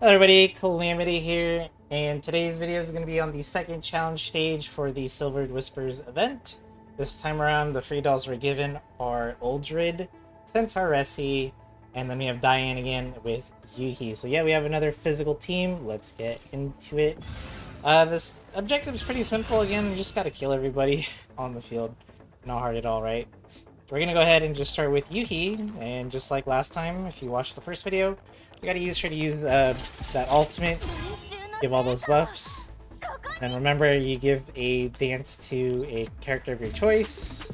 Hello everybody, Calamity here, and today's video is going to be on the second challenge stage for the Silvered Whispers event. This time around, the free dolls we're given are Uldred, Centaur Ressi, and then we have Diane again with Yuhi. So yeah, we have another physical team. Let's get into it. This objective is pretty simple again. You just gotta kill everybody on the field. Not hard at all, right? We're gonna go ahead and just start with Yuhi, and just like last time, if you watched the first video, you gotta use her to use that ultimate, give all those buffs. And remember, you give a dance to a character of your choice.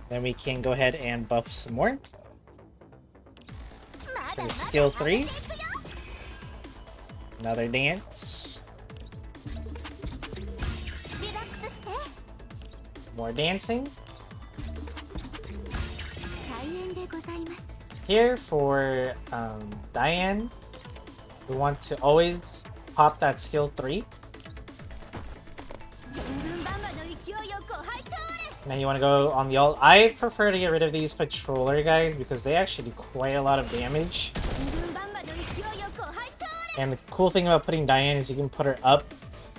Then we can go ahead and buff some more. There's skill 3. Another dance. More dancing. Here for Diane, we want to always pop that skill 3. And then you want to go on the ult. I prefer to get rid of these patroller guys because they actually do quite a lot of damage. And the cool thing about putting Diane is you can put her up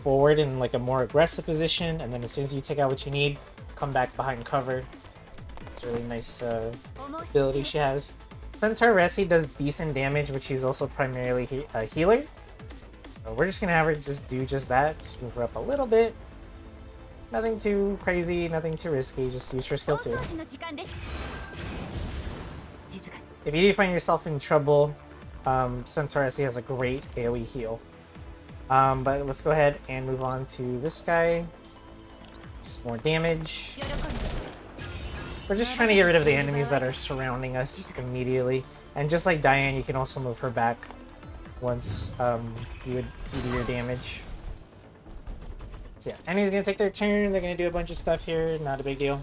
forward in like a more aggressive position, and then as soon as you take out what you need, come back behind cover. It's a really nice ability she has. Centaur Ressi does decent damage, but she's also primarily a healer. So we're just gonna have her just do just that. Just move her up a little bit. Nothing too crazy, nothing too risky. Just use her skill 2. If you do find yourself in trouble, Centaur Ressi has a great AoE heal. But let's go ahead and move on to this guy. Just more damage. We're just trying to get rid of the enemies that are surrounding us immediately. And just like Diane, you can also move her back once you do your damage. So yeah, enemies are going to take their turn. They're going to do a bunch of stuff here. Not a big deal.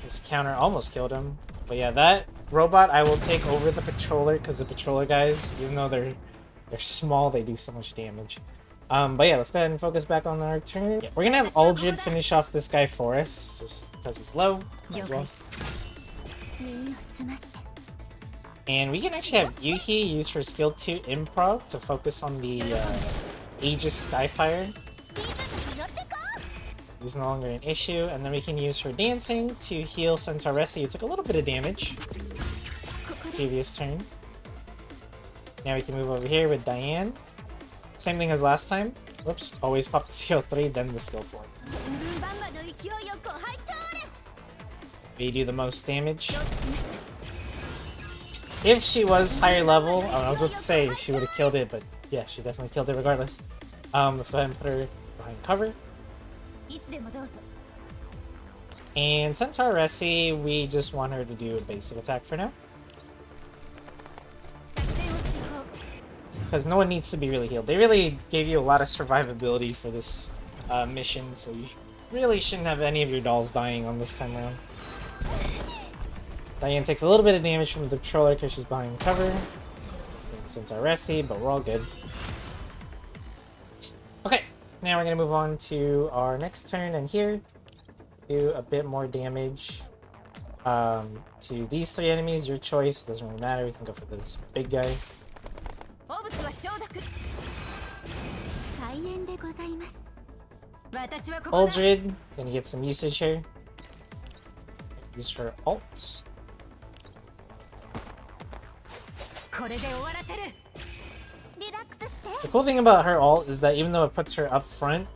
This counter almost killed him. But yeah, that robot, I will take over the patroller because the patroller guys, even though they're small, they do so much damage. But yeah, let's go ahead and focus back on our turn. Yeah, we're gonna have Uldred finish off this guy for us, just because he's low as well. And we can actually have Yuhi use her skill 2 improv to focus on the Aegis Skyfire. It's no longer an issue, and then we can use her dancing to heal Centaur Ressi, who took a little bit of damage previous turn. Now we can move over here with Diane. Same thing as last time. Whoops, always pop the skill 3, then the skill 4. We do the most damage. If she was higher level, I was about to say she would have killed it, but yeah, she definitely killed it regardless. Let's go ahead and put her behind cover. And Centaur Ressi, we just want her to do a basic attack for now. Because no one needs to be really healed. They really gave you a lot of survivability for this mission, so you really shouldn't have any of your dolls dying on this time around. Diane takes a little bit of damage from the patroller because she's behind cover. And Centaur Ressi, but we're all good. Okay, now we're going to move on to our next turn, and here, do a bit more damage to these 3 enemies. Your choice, doesn't really matter. We can go for this big guy. Uldred, gonna get some usage here. Use her ult. The cool thing about her ult is that even though it puts her up front,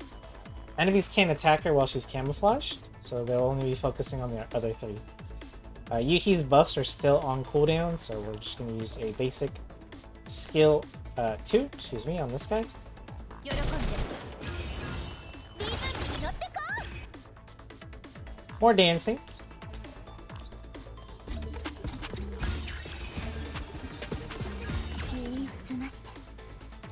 enemies can't attack her while she's camouflaged, so they'll only be focusing on the other 3. Yuhi's buffs are still on cooldown, so we're just gonna use a basic skill 2, excuse me, on this guy. More dancing.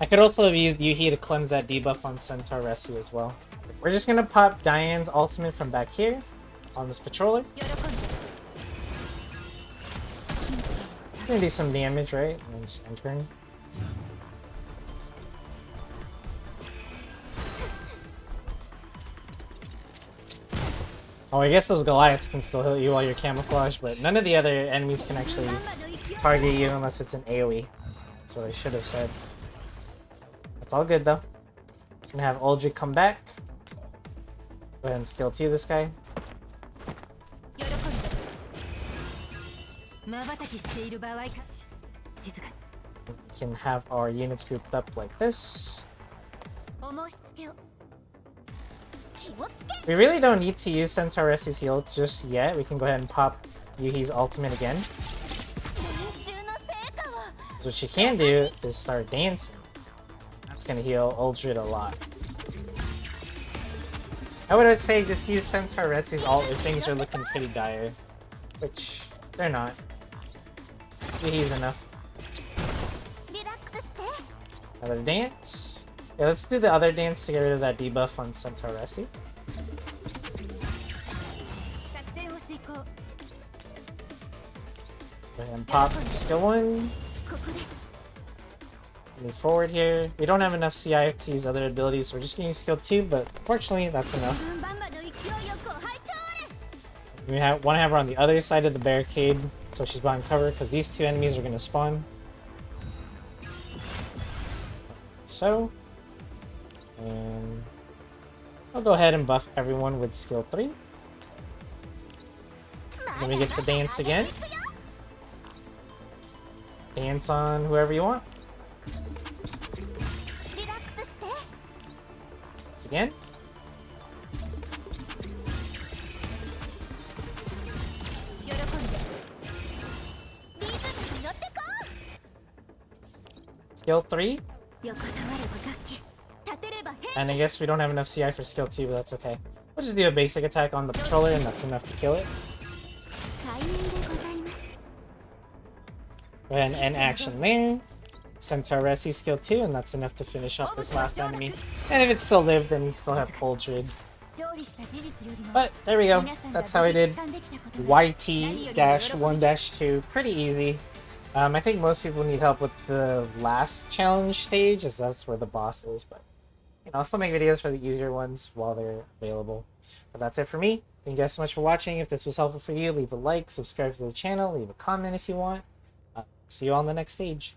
I could also have used Yuhi to cleanse that debuff on Centaur Ressi as well. We're just gonna pop Diane's ultimate from back here on this patroller. Gonna do some damage, right? And then just entering. Oh, I guess those Goliaths can still hit you while you're camouflaged, but none of the other enemies can actually target you unless it's an AoE. That's what I should have said. That's all good though. Gonna have Uldred come back. Go ahead and skill 2 this guy. We can have our units grouped up like this. We really don't need to use Centaur Resi's heal just yet. We can go ahead and pop Yuhi's ultimate again. So what she can do is start dancing. That's gonna heal Uldred a lot. I would say just use Centaur Resi's ult if things are looking pretty dire. Which, they're not. Yuhi's enough. Another dance. Yeah, let's do the other dance to get rid of that debuff on Centaur Resi. Go ahead and pop skill 1. Move forward here. We don't have enough CI to use other abilities, so we're just gonna use skill 2, but fortunately that's enough. We want to have her on the other side of the barricade, so she's behind cover, because these two enemies are gonna spawn. So, and I'll go ahead and buff everyone with skill 3. Then we get to dance again. Dance on whoever you want. Dance again. Skill 3. And I guess we don't have enough CI for skill 2, but that's okay. We'll just do a basic attack on the patroller and that's enough to kill it. Go ahead and end action there. Centaur Resi skill 2, and that's enough to finish off this last enemy. And if it still lived, then you still have Uldred. But there we go. That's how I did YT-1-2. Pretty easy. I think most people need help with the last challenge stage, as that's where the boss is. But I'll still make videos for the easier ones while they're available. But that's it for me. Thank you guys so much for watching. If this was helpful for you, leave a like, subscribe to the channel, leave a comment if you want. See you on the next stage.